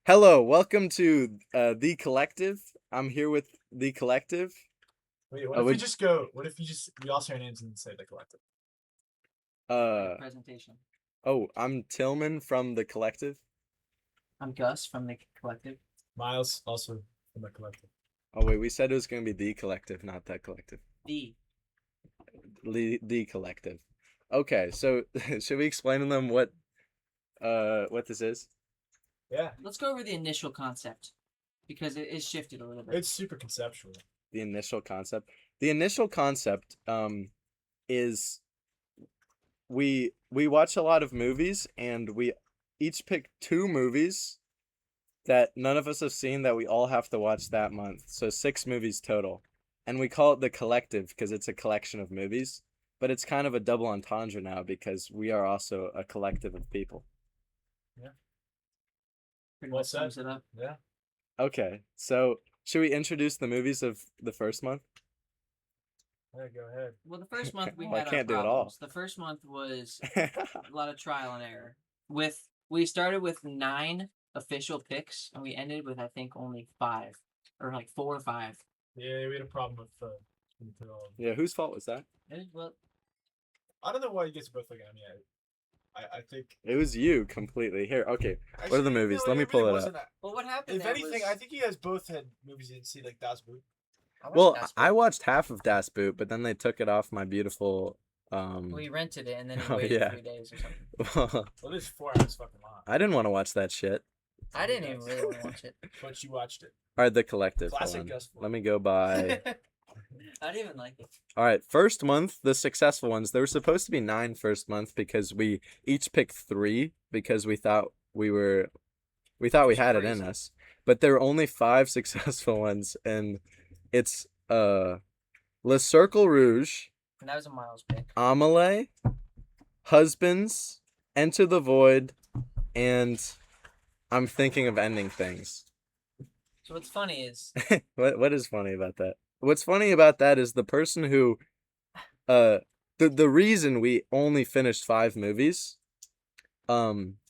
Hello, welcome to The Collective. I'm here with The Collective. Wait, what Uh, if we would, just go? What if we all say our names and say the collective? uh, Presentation. I'm Tillman from The Collective. I'm Gus from the collective. Miles also from the collective. Oh, wait, we said it was going to be The Collective, not That Collective. The The Collective. Okay, so should we explain to them what this is? Yeah, Let's go over the initial concept because it is shifted a little bit. it's super conceptual. The initial concept. The initial concept is we watch a lot of movies and we each pick two movies that none of us have seen that we all have to watch that month. So 6 movies total. And we call it The Collective because it's a collection of movies, but it's kind of a double entendre now because we are also a collective of people. Pretty Well much said. sums it up. Yeah. Okay. So, should we introduce the movies of the first month? Yeah, go ahead. Well, the first month we Well, I had can't do our it all. problems. The first month was a lot of trial and error. We started with 9 official picks and we ended with I think only 5 or like 4 or 5. Yeah, we had a problem with Yeah, whose fault was that? Well, I don't know why you guys are both looking at me. I think. It was you completely. Here, okay. What are the Actually, movies? no, Let me really pull it wasn't up. that. well, what happened? If there anything, was, I think you guys both had movies you didn't see, like Das Boot. Well, Das I Boot. watched half of Das Boot, but then they took it off my beautiful We rented it and then Oh, we waited yeah. 3 days or something. Well, this is 4 hours fucking long. I didn't want to watch that shit. I didn't even really want to watch it. But you watched it. All right, The Collective. Hold Classic on. Gus Ford. Let me go by. I didn't even like it. All right, first month, the successful ones. There were supposed to be 9 first month because we each picked 3 because we thought we had it in Crazy. us. But there were only 5 successful ones, and it's Le Cercle Rouge, And that was a Miles pick. Amelie, Husbands, Enter the Void, and I'm thinking of ending things. So what's funny is What is funny about that? What's funny about that is the person who the reason we only finished 5 movies,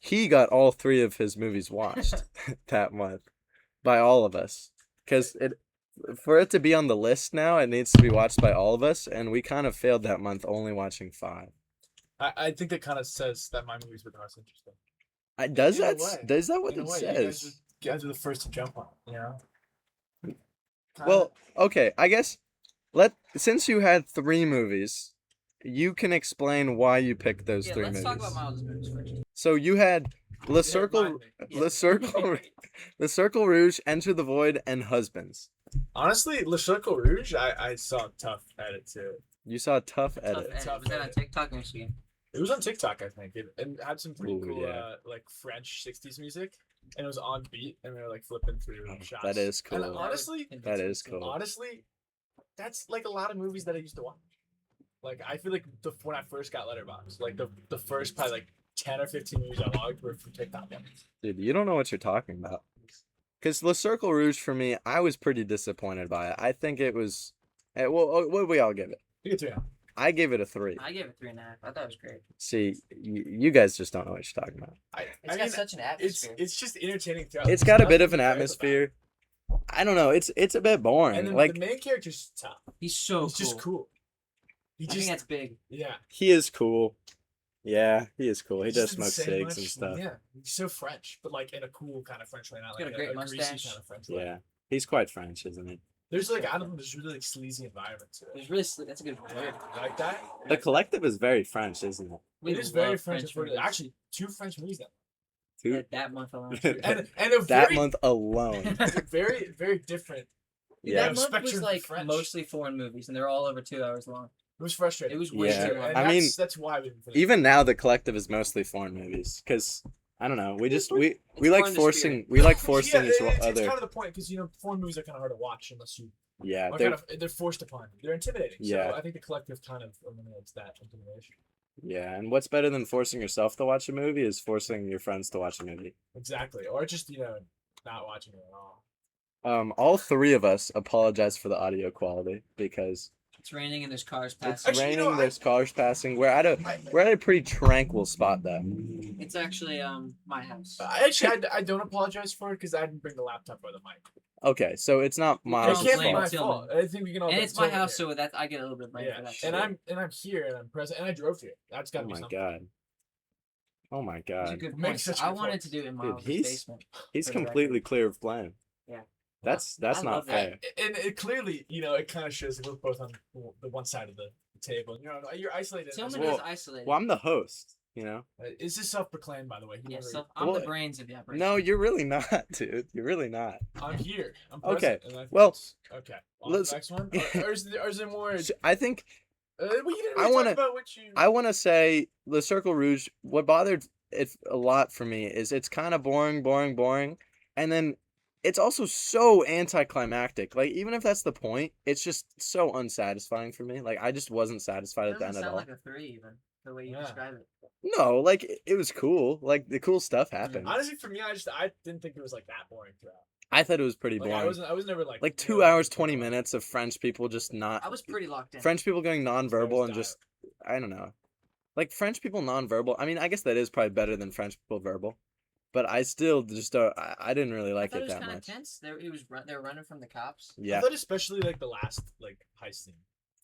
he got all 3 of his movies watched that month by all of us. Cuz for it to be on the list now, it needs to be watched by all of us, and we kind of failed that month only watching 5. I think that kind of says that my movies were the most interesting. Does In a that way. is that what In a it way, says? You guys are the first to jump on it, you know? Well, okay, I guess since you had 3 movies, you can explain why you picked those 3 let's movies. talk about Miles' movies first. So you had Le Yeah, Cercle, remind me. Le Cercle, Le Cercle Rouge, Enter the Void, and Husbands. Honestly, Le Cercle Rouge, I saw a tough edit to it. You saw a tough Tough edit. edit. Tough Was that on edit. TikTok or Instagram? It was on TikTok, I think. It had some pretty Ooh, cool, yeah. like French '60s music, and it was on beat, and we were like flipping through shots. That is And cool. honestly, That is cool. honestly, that's like a lot of movies that I used to watch. Like I feel like when I first got Letterboxd, like the first probably like 10 or 15 movies I logged were from TikTok. Dude, you don't know what you're talking about. Because Le Cercle Rouge, for me, I was pretty disappointed by it. I think it was... well, what did we all give it? You get to I gave it a 3. I gave it 3.5. I thought it was great. See, you guys just don't know what you're talking about. It's got such an atmosphere. it's just entertaining throughout. It's There's got a bit of nothing an bad about it. atmosphere. I don't know. It's a bit boring. And then Like, the main character's tough. He's so He's cool. just cool. He I think just that's big. yeah. he is cool. Yeah, he is cool. He He does just smoke doesn't say cigs and much. stuff. Yeah, he's so French, but like in a cool kind of French way, not He's like got a great greasy mustache. kind of French way. Yeah, he's quite French, isn't he? There's like I don't know, there's really like sleazy environment to it. There's really that's a good word. You like that? The Collective is very French, isn't it? We It is very love French. movies. Actually, 2 French movies that Two, That month alone. and a that very, month alone. very different. Yeah. That month spectrum was of like French. mostly foreign movies, and they're all over 2 hours long. It was frustrating. It was way Yeah. too long. And I mean, that's why we didn't finish. Even now, the Collective is mostly foreign movies because I don't know. We just we It's like more in the forcing spirit. we like Yeah, forcing each it's other. kind of the point because foreign movies are kind of hard to watch unless you Yeah, are they're- they're forced upon you. They're intimidating. Yeah. So I think the collective kind of eliminates that intimidation. yeah. And what's better than forcing yourself to watch a movie is forcing your friends to watch a movie. Exactly. Or just not watching it at all. All 3 of us apologize for the audio quality because It's raining and there's cars It's passing. Actually, you raining. know, There's cars passing. We're at a pretty tranquil spot though. It's actually my house. I don't apologize for it because I didn't bring the laptop or the mic. Okay, so it's not can Miles' all It can't be blame my Tillman. fault. I think we can all. And blame it's my Tillman house, here. so that I get a little bit of blame for that. and shit. I'm here and I'm present and I drove here. That's gotta Oh be my something. god. Oh my These are god. good Makes points. such I good wanted points. to do it in Dude, Miles' he's- basement. He's for the completely clear of blame. Yeah. That's I not love that. fair. And it clearly, it kind of shows that we're both on the one side of the table. You're isolated. as Tillman well. is isolated. Well, I'm the host, you know? Is this self-proclaimed, by the way? He Yeah, never- so I'm the Well, brains of the operation. No, you're really not, dude. You're really not. I'm here. I'm Okay, present, and I think well, it's- okay. On to let's- the next one. Or is there more? I think We didn't I really wanna- talk about what you. I want to say Le Cercle Rouge. What bothered it a lot for me is it's kind of boring, and then it's also so anticlimactic. Like even if that's the point, it's just so unsatisfying for me. Like I just wasn't satisfied at the Doesn't end at sound all. like a 3 even, the way you Yeah. describe it. No, like it was cool. Like the cool stuff happened. Honestly, for me, I didn't think it was like that boring throughout. I thought it was pretty Like, boring. I was never like. Like 2 hours, 20 minutes of French people just not I was pretty locked in. French people going nonverbal and There's just I don't know. Like French people nonverbal. I mean, I guess that is probably better than French people verbal, but I still just don't. I didn't really I like thought it it was that kind of much. tense. They were running from the cops. I Yeah, thought especially like the last like heist scene.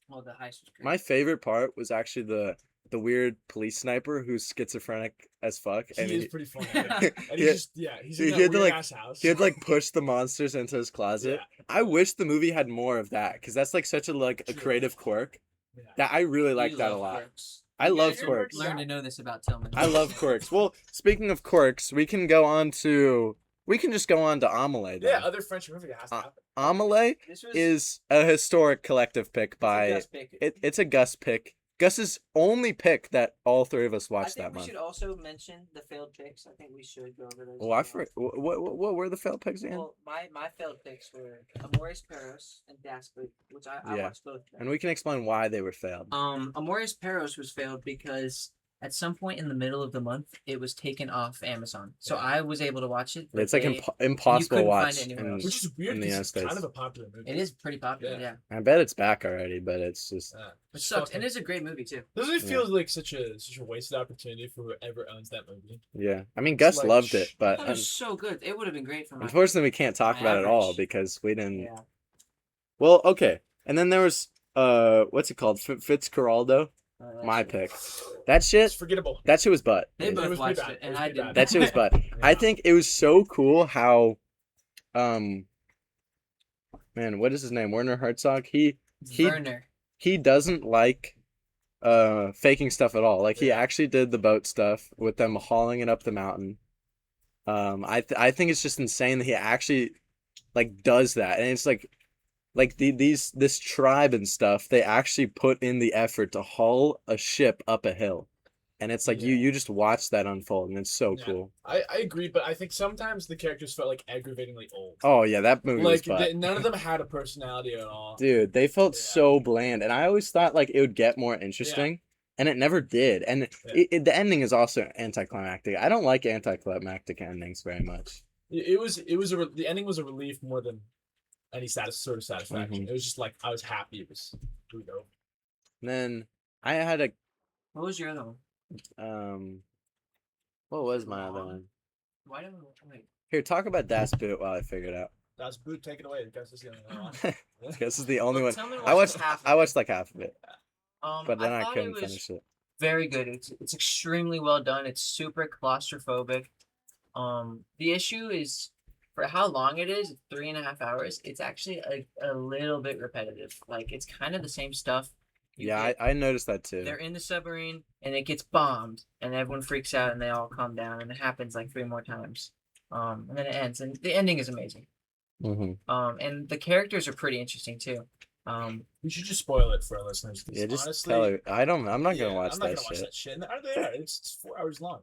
Well, the heist was great. my favorite part was actually the weird police sniper who's schizophrenic as fuck, He and is he, pretty funny. Yeah. And He he's had- just he's he in that had to, weird like- ass house. he had like pushed the monsters into his closet. Yeah. I wish the movie had more of that because that's like such a True. creative quirk Yeah. that I really You like that a love lot. quirks. I You love guys quirks. Learn to know this about Tillman. I love quirks. Well, speaking of quirks, we can just go on to Amelie. Yeah, Then. other French movie that has to happen. Amelie This was is a historic collective pick it's a by Gus pick. it's a Gus pick. Gus's only pick that all three of us I watched think that we month. should also mention the failed picks. I think we should go over those. Oh, I as well. forgot. What were the failed picks again? Well, my failed picks were Amores Perros and Das Boot, which I Yeah. watched both. of them. And we can explain why they were failed. Amores Perros was failed because at some point in the middle of the month it was taken off Amazon, so Yeah. I was able to watch it. but It's like they- impossissible to couldn't find watch it anywhere in, else. Which is weird in the because United it's States. kind of a popular movie. It is pretty popular, Yeah. yeah. I bet it's back already, but it's just Yeah. It sucks, and it's a great movie too. Doesn't it Yeah. feel like such a wasted opportunity for whoever owns that movie? yeah. I mean, Gus like, loved it, I but thought it was so good. It would have been great for my. unfortunately, we can't talk my about it all average. because we didn't. Yeah. Well, okay. And then there was what's it called? Fitzcarraldo. My pick. That It's shit. forgettable. That shit was butt. They It both was pretty watched bad. it, It and was I pretty didn't. bad. That shit was butt. I Yeah. think it was so cool how, man, what is his name? Werner Herzog. He Werner. he doesn't like faking stuff at all. Like he Yeah. actually did the boat stuff with them hauling it up the mountain. I think it's just insane that he actually like does that, and it's like this tribe and stuff. They actually put in the effort to haul a ship up a hill, and it's like Yeah. you just watch that unfold, and it's so Yeah. cool. I agree, but I think sometimes the characters felt like aggravatingly old. Oh yeah, that movie was Like butt. none of them had a personality at all. Dude, they felt Yeah. so bland, and I always thought like it would get more interesting, and it never did. And Yeah. the ending is also anticlimactic. I don't like anticlimactic endings very much. The ending was a relief more than any satisfaction. Mhm. It was just like I was happy it was over. And then I had What was your other one? what was my other one? Why don't wait? Here, talk about Das Boot while I figure it out. That's boot. Take it away. Because this is the only one. This is the only one. Tillman I watched. half of I it. watched like half of it, but then I thought couldn't it was finish it. very good. It's extremely well done. It's super claustrophobic. The issue is for how long it is, 3.5 hours. It's actually a little bit repetitive. Like it's kind of the same stuff. You Yeah, get- I noticed that too. they're in the submarine and it gets bombed and everyone freaks out and they all calm down and it happens like 3 more times. And then it ends and the ending is amazing. hmm And the characters are pretty interesting too. We should just spoil it for our listeners. 'cause Yeah, just honestly, tell her. I'm not yeah, gonna watch I'm not that gonna watch shit. that shit. And it's 4 hours long.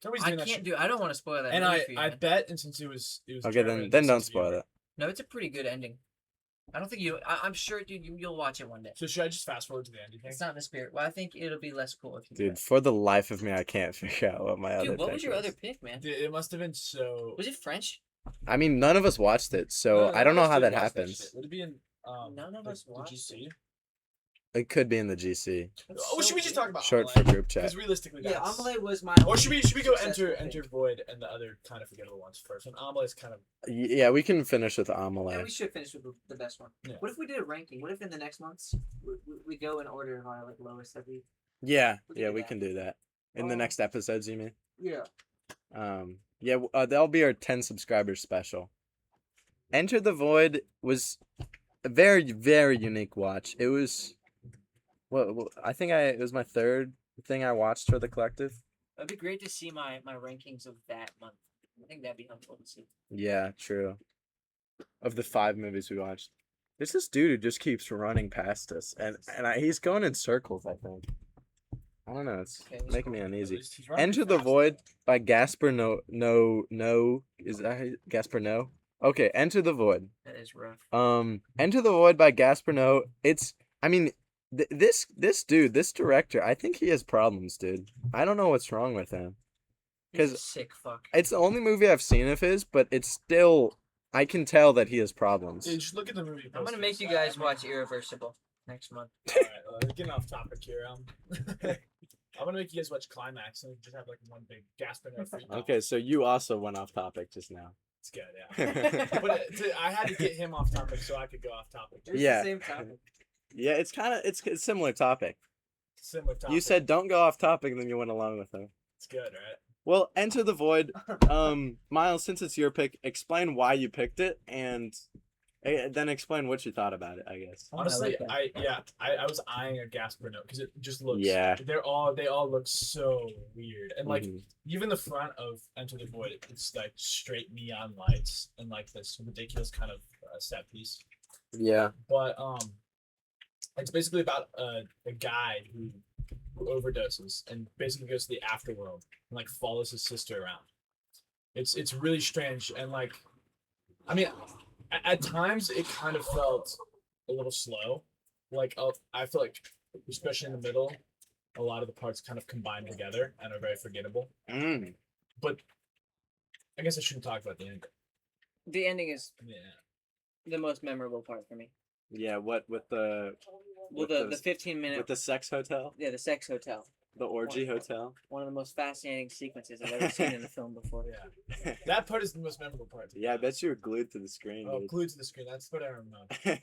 Nobody's I doing that can't shit. do. I don't want to spoil that. And movie for you, I man. bet, and since it was Okay, German, then don't since you spoil were- it. No, it's a pretty good ending. I don't think you. I'm sure, dude. You'll watch it one day. So should I just fast forward to the end? You think? It's not in the spirit. Well, I think it'll be less cool if you. Dude, for the life of me, I can't figure out what my other. Dude, what was pick your is. other pick, man? Dude, it must have been so. Was it French? I mean, none of us watched it, so No, I don't know none of how us that did watch happens. shit. Would it be in? None of us Did you watched see? It could be in the GC. Oh, should we just talk about Short for group chat. Because realistically, Yeah, that's... Amelie was my. Or should we go successful enter pick. Void and the other kind of forgettable ones first? And Amelie's kind of... Yeah, we can finish with Yeah, Amelie. we should finish with the best one. Yeah. What if we did a ranking? What if in the next months we go in order of our like lowest every? Yeah, We can yeah, do we that. can do that. In the Um, next episodes, you mean? Yeah. Yeah, that'll be our 10 subscribers special. Enter the Void was a very, very unique watch. It was, well, I think it was my third thing I watched for the collective. It'd be great to see my rankings of that month. I think that'd be helpful to see. Yeah, true. Of the 5 movies we watched, there's this dude who just keeps running past us, and he's going in circles. I think. I don't know. It's Okay, he's making me uneasy. He's running Enter the fast. Void by Gasper No. Is that Gasper No? Okay, Enter the Void. That is rough. Enter the Void by Gasper No. I mean, this dude, this director, I think he has problems, dude. I don't know what's wrong with him. He's a 'Cause sick fuck. It's the only movie I've seen of his, but it's still, I can tell that he has problems. Dude, just look at the movie. I'm gonna posters. make you guys watch Irreversible next month. Alright, getting off topic here. I'm gonna make you guys watch Climax and just have like one big gasp in free. Okay, so you also went off topic just now. It's good, yeah. But I had to get him off topic so I could go off topic. It's Yeah. the same topic. Yeah, it's kind of it's a similar topic. Similar topic. You said don't go off topic, and then you went along with him. it's good, right? Well, Enter the Void. Miles, since it's your pick, explain why you picked it, and then explain what you thought about it. I guess. Honestly, I like I was eyeing a Gasper note because it just looks. Yeah. They all look so weird, and like Mhm. even the front of Enter the Void, it's like straight neon lights and like this ridiculous kind of set piece. Yeah. But it's basically about a guy who overdoses and basically goes to the afterworld and like follows his sister around. It's really strange and like, I mean, at times it kind of felt a little slow. Like I feel like, especially in the middle, a lot of the parts kind of combine together and are very forgettable. Mm. But I guess I shouldn't talk about the end. The ending is Yeah. the most memorable part for me. Yeah. What with the Well, with the 15-minute. with the sex hotel, Yeah, the sex hotel. the orgy hotel. One of the most fascinating sequences I've ever seen in a film before. Yeah. That part is the most memorable part. to me. Yeah, I bet you were glued to the screen. Oh, dude. glued to the screen. That's what I remember.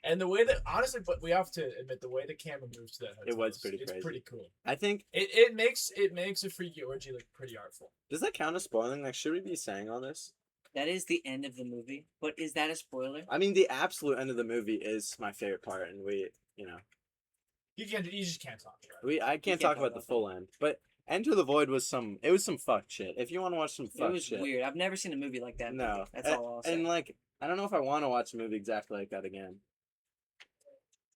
And the way that, honestly, but we have to admit, the way the camera moves to that hotel, was pretty it's crazy. pretty cool. I think It makes a freaky orgy look pretty artful. does that count as spoiling? Like, should we be saying all this? That is the end of the movie, but is that a spoiler? I mean, the absolute end of the movie is my favorite part, and You just can't talk about it. I can't talk about the full end, but Enter the Void was some fuck shit. If you want to watch some It fuck was shit, weird. I've never seen a movie like that. no, movie. That's all I'll say. And like, I don't know if I want to watch a movie exactly like that again.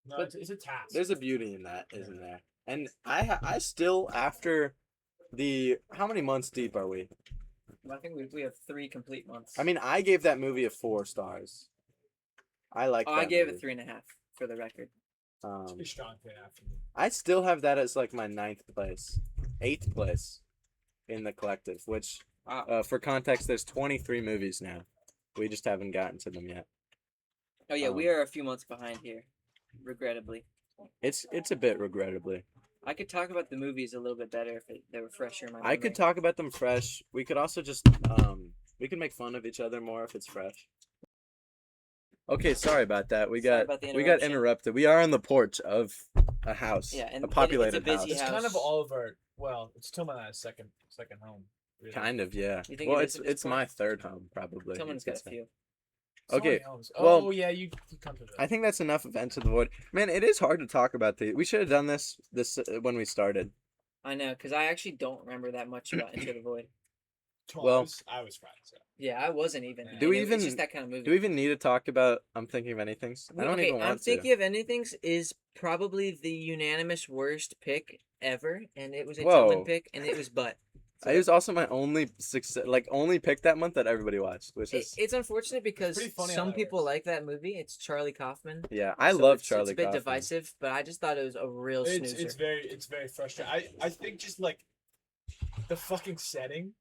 No, But it's a task. There's a beauty in that, isn't there? And I still, after the, how many months deep are we? I think we have 3 complete months. I mean, I gave that movie a 4 stars. I like. I gave it 3.5 for the record. It's pretty strong for after. I still have that as like my 9th place, 8th place, in the collective. Which, Wow. for context, there's 23 movies now. We just haven't gotten to them yet. Oh yeah, we um, are a few months behind here, regrettably. It's a bit regrettably. I could talk about the movies a little bit better if they were fresher in my I could memory. talk about them fresh. We could also just we could make fun of each other more if it's fresh. Okay, sorry about that. We Sorry got about the we got interruption. interrupted. We are on the porch of a house, Yeah, and a populated it's a busy house. It's kind of house. all of our. Well, it's Tillman's second home. Really. Kind of, yeah. You think Well, it is it's at this it's point? my third home probably. Someone's you got could a say. few. So Okay, many homes. well- Oh yeah, you come to that. I think that's enough of Enter the Void. Man, it is hard to talk about the. We should have done this when we started. I know, because I actually don't remember that much about Into the Void. well- I was surprised. Yeah, I wasn't even. Do and we It's even- just that kind of movie. Do we even need to talk about I'm Thinking of Anything? I don't even want I'm to. Thinking of Anything's is probably the unanimous worst pick ever, and it was a Whoa. Tillman pick, and it was Butt. It was also my only only pick that month that everybody watched, which is It's unfortunate because pretty funny how some that people works. like that movie. It's Charlie Kaufman. yeah. I so love it's Charlie a bit Kaufman. divisive, but I just thought it was a real snoozer. It's very frustrating. I think just like the fucking setting.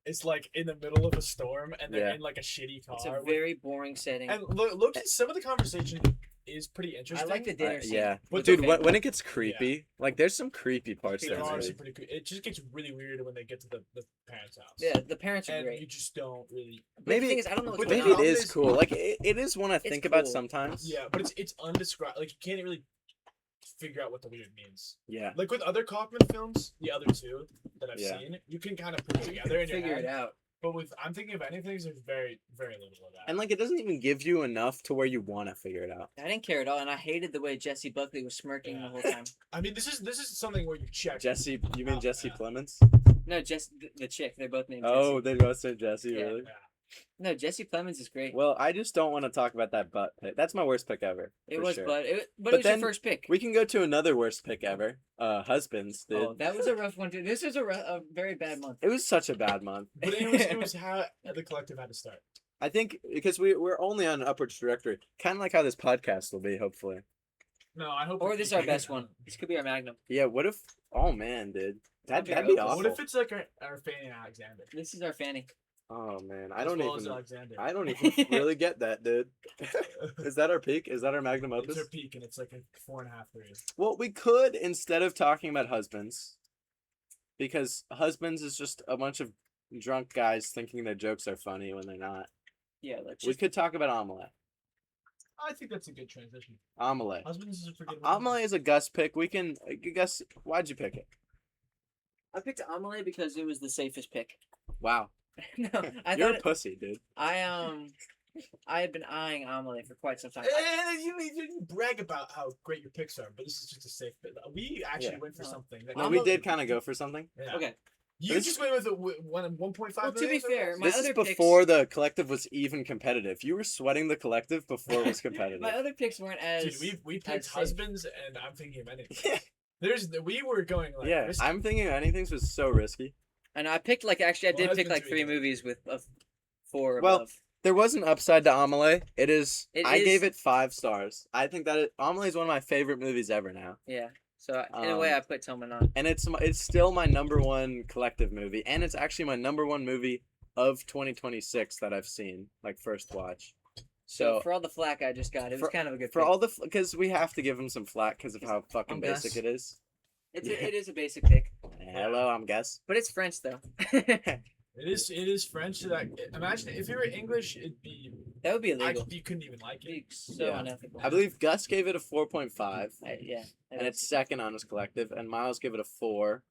It's like in the middle of a storm, and they're Yeah. in like a shitty car. It's a with- very boring setting. And look at some of the conversation is pretty I interesting. like the dinner scene. Yeah, But dude, the when it gets creepy, like there's some creepy parts Creepy there. There are parts. some pretty cool. It just gets really weird when they get to the parents' house. Yeah, the parents are and great. you just don't really. But Maybe- the thing is, I don't know what's but going Maybe on. it problem is is- cool. Like it is one I It's think about cool. sometimes. Yeah, but it's undescribed. Like you can't really figure out what the weird means. Yeah. Like with other Kaufman films, the other two that I've Yeah. seen, you can kind of put it together in your Figure head. it out. But with I'm thinking of anything, there's very very little of that. And like it doesn't even give you enough to where you want to figure it out. I didn't care at all, and I hated the way Jesse Buckley was smirking the Yeah. whole time. I mean, this is something where you check. Jesse, you mean Oh, Jesse yeah. Plemons? No, just the chick. They're both named Oh, Jesse. they both said Jesse, Yeah. really? Yeah. No, Jesse Plemons is great. Well, I just don't want to talk about that butt pick. That's my worst pick ever. It for was, sure. but it But was your then first pick. We can go to another worst pick ever. Husbands, dude. Oh, that was a rough one too. This was a very bad month. It was such a bad month. But it was how the collective had to start. I think because we're only on an upward trajectory, kind of like how this podcast will be, hopefully. No, I hope. Or we this is keep our best doing one. This could be our magnum. Yeah. What if? Oh man, dude, That'd be that'd be awful. awful. What if it's like our Fanny and Alexander? This is our Fanny. Oh man, As well as Alexander. I don't even really get that, dude. Is that our peak? Is that our magnum It's opus? our peak, and it's like a 4.5 3. Well, we could instead of talking about husbands, because husbands is just a bunch of drunk guys thinking their jokes are funny when they're not. Yeah, let's We just. could talk about Amelie. I think that's a good transition. Amelie. Husbands is a pretty good one. Amelie is a Gus pick. We can Gus. Why'd you pick it? I picked Amelie because it was the safest pick. Wow, No, I you're thought a pussy, dude. I had been eyeing Amelie for quite some time. You brag about how great your picks are, but this is just a safe bet. We actually Yeah. went for No. something. That No, I'm we a- did kind of go for something. Yeah. Okay, You This- just went with a 1.5. Well, to be fair, my This is other before the collective was even competitive. You were sweating the collective before it was competitive. my other picks weren't as. Dude, we as picked safe. husbands, and I'm thinking of anything. Yeah. We were going like Yeah, risky. I'm thinking anything was so risky. And I picked like actually I Well, did pick husbands like are 3 easy. movies with of 4 Well, above. There was an upside to Amelie. It is. It I is- gave it 5 stars. I think that Amelie is one of my favorite movies ever now, Yeah. So in a way, Um, I put Tillman on. and it's still my number 1 collective movie, and it's actually my number 1 movie of 2026 that I've seen, like first watch. So So for all the flack I just got, it was for- kind of a good for pick. all the because we have to give him some flack because of how fucking I'm basic Gus. it is. It is a basic pick, Hello, I'm Gus. but it's French though. It is French. So that imagine if it were English, it'd be That would be illegal. you couldn't even like it. It'd be so Yeah. unethical. I believe Gus gave it a 4.5, Yeah. and it's second on his collective, and Miles gave it a 4.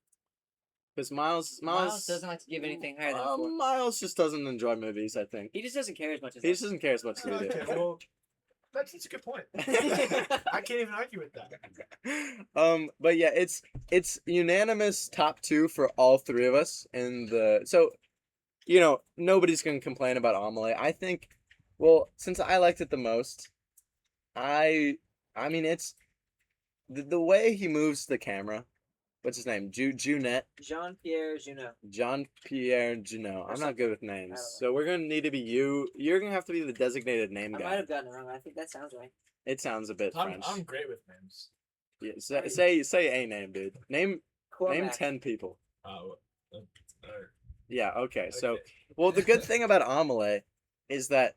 Because Miles Miles doesn't like to give anything higher than a 4. Miles just doesn't enjoy movies, I think. He just doesn't care as much as He us. just doesn't care as much as we Okay, do. well, that's a good point. I can't even argue with that. But yeah, it's unanimous top 2 for all 3 of us, and so nobody's gonna complain about Amelie. I think, well, since I liked it the most, I mean it's the way he moves the camera. What's his name? Junette. Jean-Pierre Junot. Jean-Pierre Junot. I'm not good with names, know. so we're gonna need to be you. You're gonna have to be the designated name I might guy. have gotten it wrong. I think that sounds right. It sounds a bit French. I'm great with names. Yeah, say a name, dude. Name Cormac. 10 people. Uh, Yeah. Okay. So, okay. well, the good thing about Amelie is that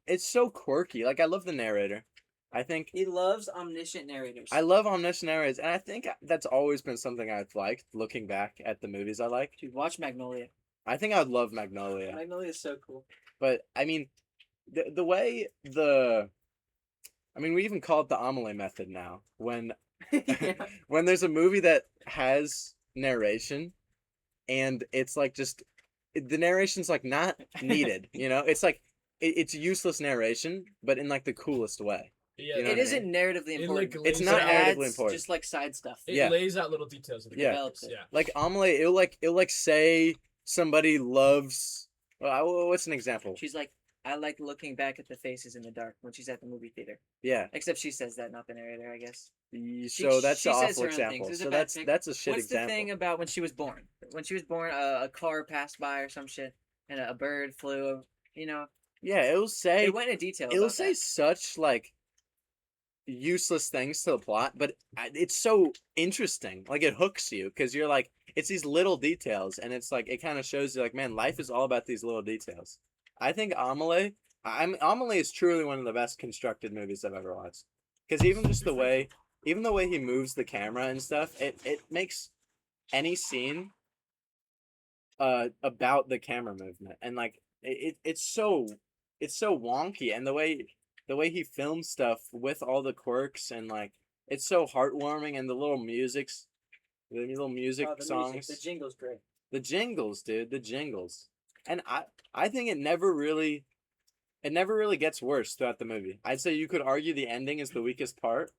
it's so quirky. Like I love the narrator. I think He loves omniscient narrators. I love omniscient narrators, and I think that's always been something I've liked. Looking back at the movies I like, Dude, watch Magnolia. I think I would love Magnolia. Magnolia is so cool. But I mean, the way I mean, we even call it the Amelie method now. When Yeah. when there's a movie that has narration, and it's like just the narration's like not needed. It's like it's useless narration, but in like the coolest way. Yeah, You know It what I isn't narratively It, important. like, It's lays not out- narratively adds important. just like side stuff. It Yeah. lays out little details of the Yeah. Develops it. Yeah. Like Amelie, it'll say somebody loves. What's an example? She's like, I like looking back at the faces in the dark when she's at the movie theater. Yeah. Except she says that, not the narrator, I guess. So that's she an says awful her own things. example. There's a So bad that's thing. that's a shit What's example. the thing about when she was born? When she was born, a car passed by or some shit, and a bird flew over. Yeah, it'll say It went into detail. it'll about say that. such like useless things to the plot, but it's so interesting. Like it hooks you because you're like it's these little details, and it's like it kind of shows you like, man, life is all about these little details. I think Amelie. Amelie is truly one of the best constructed movies I've ever watched. Because even the way he moves the camera and stuff, it makes any scene about the camera movement, and like it's so wonky, and the way he films stuff with all the quirks, and like it's so heartwarming, and the little music songs, the jingle's great. the jingles, dude, the jingles. And I think it never really gets worse throughout the movie. I'd say you could argue the ending is the weakest part,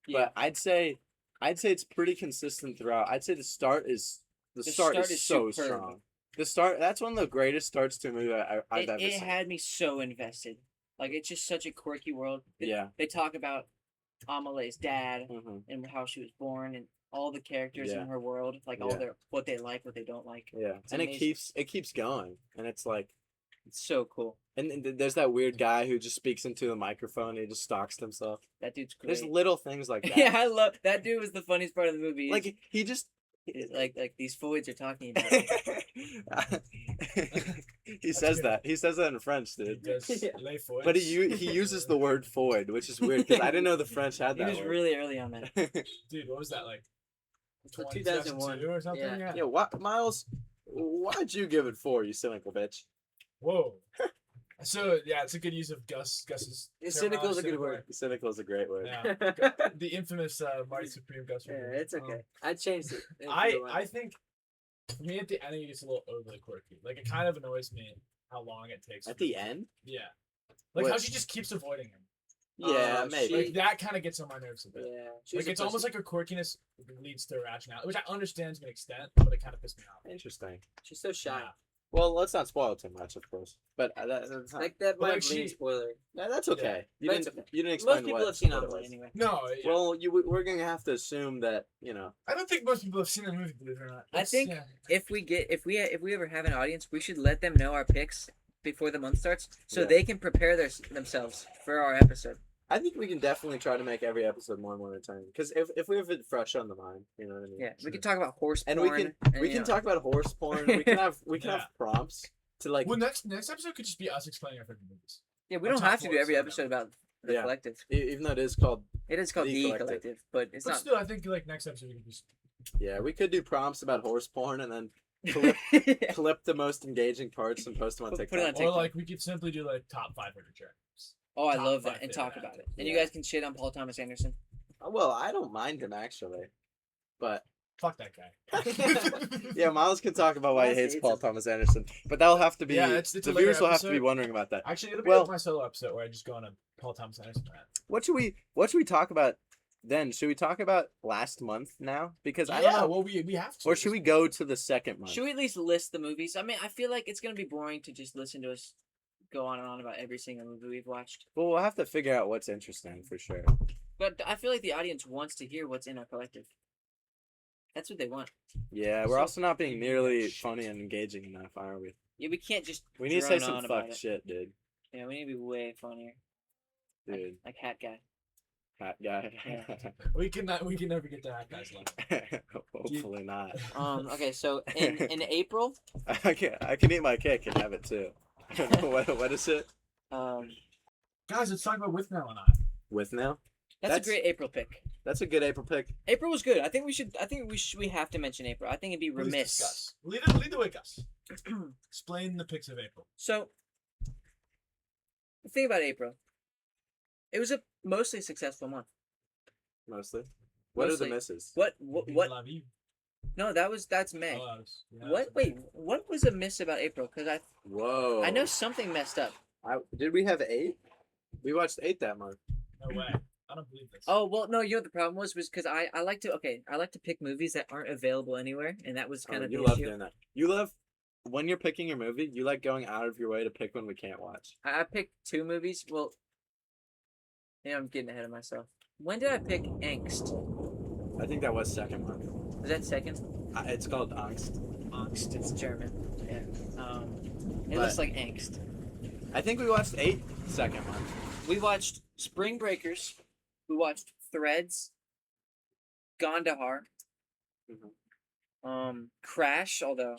Yeah. but I'd say it's pretty consistent throughout. I'd say the start is so superb. strong. The start, that's one of the greatest starts to a movie I've ever It seen. had me so invested. Like, it's just such a quirky world. Yeah. They talk about Amelie's dad Hmm. and how she was born and all the characters Yeah. in her world, like all Yeah. their what they like, what they don't like. Yeah, It's and amazing. it keeps going, and it's like, It's so cool. and there's that weird guy who just speaks into the microphone. And he just stalks himself. That dude's great. There's little things like that. Yeah, I love that dude. Was the funniest part of the movie. Like he just like these fools are talking about. he says that. He says that in French, He dude. does Yeah. lay foids. But he uses the word "foid," which is weird because I didn't know the French had He that was word. really early on that. Dude, what was that like? Like 2001. 2002 or something? Yeah. Yeah, what, Miles? Why'd you give it 4, you cynical bitch? Whoa. So yeah, it's a good use of Gus's. Cynical is a good terminology. word. Cynical is a great word. Yeah. The infamous Marty Supreme Gus. Yeah, Fring. it's okay. I changed it. I think for me at the end it gets a little overly quirky. Like it kind of annoys me how long it takes. At the end? Yeah. Like how What? she just keeps avoiding him. Yeah, maybe. Like that kind of gets on my nerves a bit. Yeah. Like it's almost like her quirkiness leads to rationality, which I understand to an extent, but it kind of pissed me off. Interesting. she's so shy. Yeah. Well, let's not spoil too much, of course. But that's not, Like that Well, might like be a she- spoiler. yeah, that's okay. You But didn't it's okay. you didn't explain Most people what, have seen what it Amelie was. anyway. No, yeah. Well, we're gonna have to assume that I don't think most people have seen the movie, believe it or not. I It's- think- yeah. If we ever have an audience, we should let them know our picks before the month starts, so Yeah. they can prepare themselves for our episode. I think we can definitely try to make every episode more and more entertaining. Because if we have it fresh on the mind, you know what I mean. Yeah, we can talk about horse And porn. we can talk about horse porn. We can have Yeah. prompts to like. Well, next episode could just be us explaining our favorite movies. Yeah, we our don't top have to do four every or episode about the Yeah. collective. Even though it is called, It is called The the Collective. collective, but it's But not. still, I think like next episode we could just. yeah, we could do prompts about horse porn and then clip, clip the most engaging parts and post them on Put it TikTok. on Or TikTok. like we could simply do like top 500 tracks. Oh, I top love five that, and favorite talk about it. actors. And you Yeah. guys can shit on Paul Thomas Anderson. Well, I don't mind him actually, but Fuck that guy. yeah, Miles can talk about why he Miles hates hates Paul him. Thomas Anderson, but that'll have to be Yeah, it's a the later viewers will have to be episode. wondering about that. Actually, it'll be Well- like my solo episode where I just go on a Paul Thomas Anderson rant. What should we talk about then? Should we talk about last month now? Because I don't Yeah, know. well we have to. Or should we go to the second month? Should we at least list the movies? I mean, I feel like it's gonna be boring to just listen to us go on and on about every single movie we've watched. Well, we'll have to figure out what's interesting for sure. But I feel like the audience wants to hear what's in our collective. That's what they want. Yeah, we're So- also not being nearly funny and engaging enough, are we? Yeah, we can't just. We need to say drone some on about fuck it. shit, dude. Yeah, we need to be way funnier. Dude, Like Hat Guy. hat guy. We can never get to that guy's level. Hopefully not. Okay, so in April, I can eat my cake and have it too. what is it? Guys, let's talk about with now and I. With now? that's That's- a great April pick. That's a good April pick. April was good. I think we have to mention April. I think it'd be Please remiss. discuss. Lead the way, Gus. Explain the picks of April. So, the thing about April, it was a mostly successful month. Mostly. What are Mostly. the misses? What? Vive What? la vie. No, that's May. Oh, that was- yeah, What? that was Wait, what was a miss about April? Because Whoa. I know something messed up. Did we have 8? We watched 8 that month. No way. I don't believe this. Oh well, no. You know what the problem was because I like to pick movies that aren't available anywhere, and that was kind of you the love issue. doing that. You love when you're picking your movie. You like going out of your way to pick one we can't watch. I picked 2 movies. Well, yeah, I'm getting ahead of myself. When did I pick Angst? I think that was second month. Was that second? It's called Angst. Angst. It's German. Yeah. It But- looks like Angst. I think we watched 8 second month. We watched Spring Breakers. We watched Threads. Gondahar. Mhm. Crash, although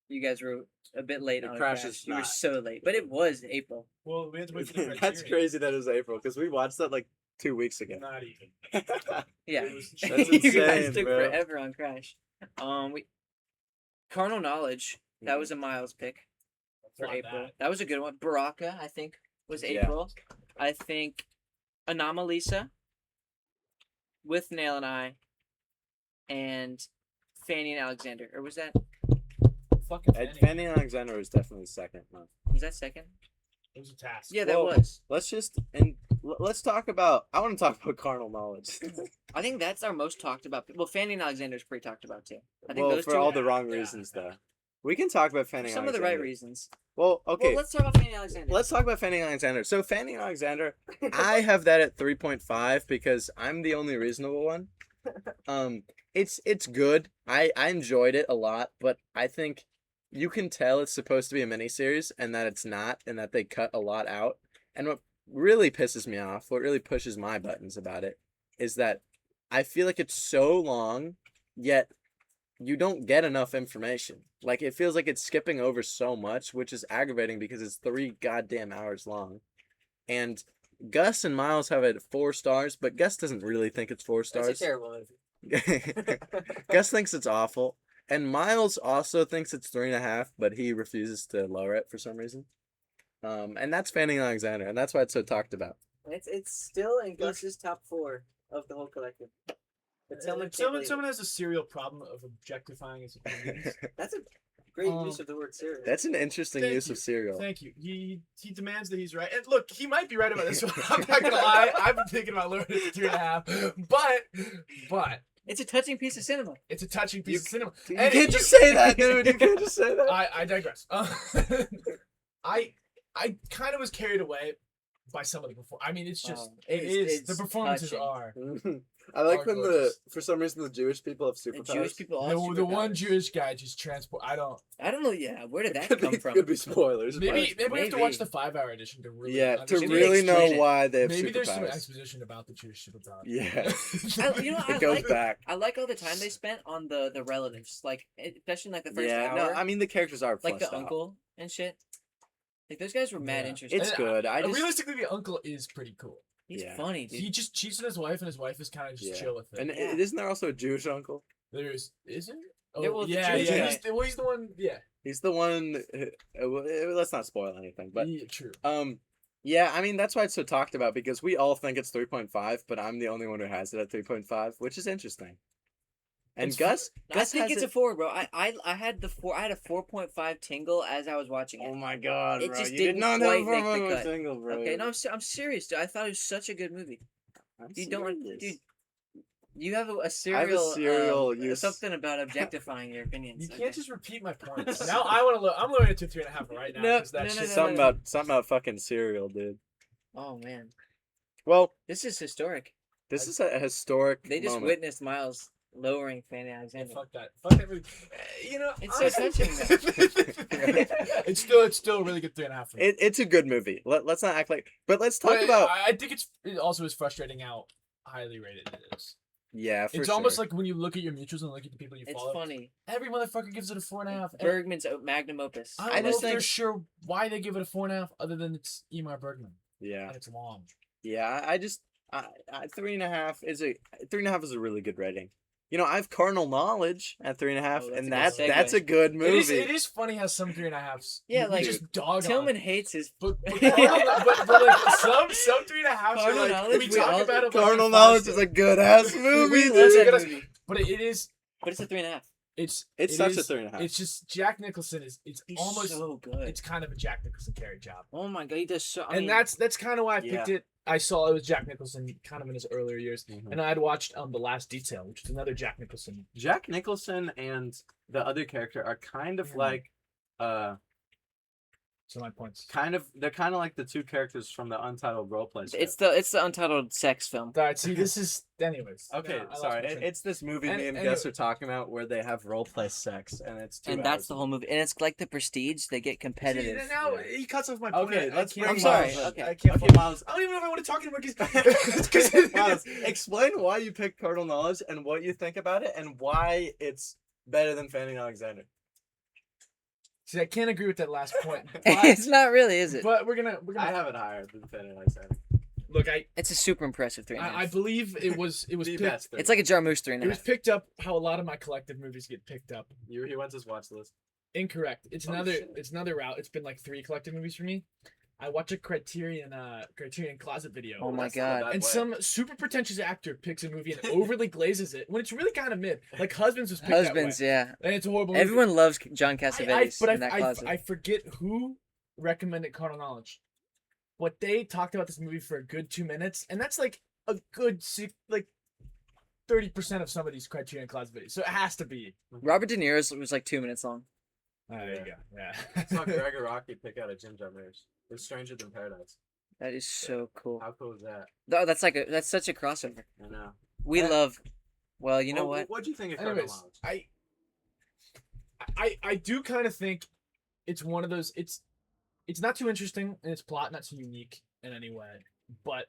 You guys were a bit late The on Crash Crash. is You were not. so late, but it was April. Well, we had to wait for the That's Criterion. crazy that it was April because we watched that like 2 weeks ago. Not even. Yeah, It was- That's you guys insane, took bro. forever on Crash. We Carnal Knowledge. That was a Miles pick for Not April. that. That was a good one. Baraka, I think, was Yeah. April. I think Anomalisa with Nail and I and Fanny and Alexander. Or was that Fucking And Fanny. Fanny Alexander was definitely second month. second? It was a task. Yeah, that Well, was. Let's just let's talk about. I want to talk about carnal knowledge. I think that's our most talked about. Well, Fanny and Alexander is pretty talked about too. I think Well, those for two. all the Yeah, wrong yeah, reasons, yeah. though. We can talk about Fanny. some of the Alexander. right reasons. Well, okay. Well, let's talk about Fanny and Alexander. Let's talk about Fanny Alexander. So Fanny Alexander, I have that at 3.5 because I'm the only reasonable one. It's good. I enjoyed it a lot, but I think you can tell it's supposed to be a miniseries and that it's not, and that they cut a lot out. And what really pisses me off, what really pushes my buttons about it, is that I feel like it's so long, yet you don't get enough information. Like, it feels like it's skipping over so much, which is aggravating because it's 3 goddamn hours long. And Gus and Miles have it 4 stars, but Gus doesn't really think it's 4 That's stars. a terrible movie. Gus thinks it's awful. And Miles also thinks it's 3.5, but he refuses to lower it for some reason. And that's Fanning Alexander, and that's why it's so talked about. It's still in Gus's top 4 of the whole collective. But Tillman can't believe it. Someone has a serial problem of objectifying his opinions. That's a great Um, use of the word serious. That's an interesting Thank use you. of cereal. Thank you. He demands that he's right. And look, he might be right about this one. I'm not gonna lie. I've been thinking about lowering it to 3.5. But It's a touching piece of cinema. it's a touching piece of cinema. You And can't just say that, dude. You can't just say that. I digress. I kind of was carried away by some of the perform. I mean, it's just It's the performances touching. are. I like when gorgeous. for some reason the Jewish people have The superpowers. Jewish people all The, the one superpowers. Jewish guy just transport. I don't. I don't know. Yeah, where did that could come be, from? could be spoilers. Maybe but- we have to maybe. watch the 5-hour edition to really. yeah, to understand. Maybe really know explain it. why they have Maybe there's some superpowers. exposition about the Jewish superpower. Yeah, You know, I it goes like back. I like all the time they spent on the relatives, like especially in like the first Yeah, hour, no, I mean the characters are like fleshed the out. uncle and shit. Like those guys were mad Yeah. interesting. It's And, good. I just realistically, the uncle is pretty cool. He's yeah. funny, dude. He just cheats on his wife, and his wife is kind of just Yeah. chill with it. and Yeah. isn't there also a Jewish uncle? There's isn't. Yeah, Oh well, the yeah, Jewish yeah. guy- He's the one. Yeah. He's the one. Let's not spoil anything, but Yeah, true. yeah. I mean that's why it's so talked about because we all think it's 3.5, but I'm the only one who has it at 3.5, which is interesting. And It's Gus, I Gus think has it's it- a 4, bro. I had the 4. I had a 4.5 tingle as I was watching it. Oh my god, It bro! just You didn't did not quite have make the a cut. single, bro. Okay, no, I'm serious, dude. I thought it was such a good movie. I'm You don't, serious. dude. You have a I have a serial, serial use- something about objectifying your opinions. You okay? can't just repeat my points. Now I want to. I'm lowering it to 3.5 right now. No, 'cause that no, shit- no, Something about fucking cereal, dude. Oh man, Well, this is historic. this is a historic. They just moment. witnessed Miles lowering Fanny Yeah, Alexander. fuck that. Fuck that movie. You know, It's so honestly- touching, it's still a really good 3.5 for me. It's a good movie. Let's not act like. But let's talk But about. I think it also is frustrating how highly rated it is. Yeah, for It's sure. almost like when you look at your mutuals and look at the people you It's follow. funny. Every motherfucker gives it a 4.5. And Bergman's magnum opus. I don't I know just if they're think- sure why they give it a 4.5 other than it's Emar Bergman Yeah, and it's long. yeah. I just 3.5 is a 3.5 is a really good rating. You know, I have Carnal Knowledge at 3.5, Oh, that's and a that's good segue. that's a good movie. It is funny how some 3.5s. Yeah, you like, just dog Tillman on. hates his. But like some 3.5s are Carnal like Knowledge, we we talk all- about it. Carnal Knowledge is a good ass movie, We dude. love Dude, that gotta- movie, But it is. but it's a 3.5. It's It's it such is- a 3.5. It's just Jack Nicholson is. It's He's almost. so good. It's kind of a Jack Nicholson carry job. Oh my god, he does so. I And mean, that's kind of why I picked Yeah. it. I saw it was Jack Nicholson kind of in his earlier years, Mhm. and I had watched The Last Detail, which is another Jack Nicholson. Jack Nicholson and the other character are kind of Mhm. like So my points. they're kind of like the 2 characters from the Untitled Roleplay script. it's the untitled sex film. All right, see, this is anyways. Okay, Now, I lost sorry. my train. It's this movie And- me and anyway. Gus are talking about where they have roleplay sex, and it's 2 And that's hours. the whole movie. And it's like the Prestige. They get See, competitive. now Yeah. he cuts off my point. Okay, I let's can't bring I'm sorry, follow. Miles. okay. I can't Okay, follow. Miles. I don't even know if I want to talk anymore because Miles, explain why you picked Carnal Knowledge and what you think about it, and why it's better than Fanning Alexander. See, I can't agree with that last point. But, It's not really, is it? but we're gonna I have it higher than Fanny said. look. It's a super impressive 3.5. I believe it was The picked. best. It's like a Jarmusch It was 3.5. picked up how a lot of my collective movies get picked up. He wants his watch list. Incorrect. It's Oh, another. shit. It's another route. It's been like 3 collective movies for me. I watch a Criterion Closet video. Oh my That's not a God. bad And way. some super pretentious actor picks a movie and overly glazes it when it's really kind of mid. Like Husbands was picked Husbands, that way. yeah. And it's a horrible movie. Everyone loves John Cassavetes but in that closet. I forget who recommended Carnal Knowledge. But they talked about this movie for a good 2 minutes, and that's like a good 30% of some of these Criterion Closet videos. So it has to be. Robert De Niro's was like 2 minutes long. There you go. Yeah. I saw Gregor Rocky pick out a Jim Jarmusch. It's Stranger Than Paradise. That is so cool. How cool is that? Oh, that's such a crossover. I know. We Uh, love. Well, you know Well, what? What'd you think of Carnal Anyways, Knowledge? I do kind of think it's one of those. It's not too interesting in its plot, not too unique in any way, but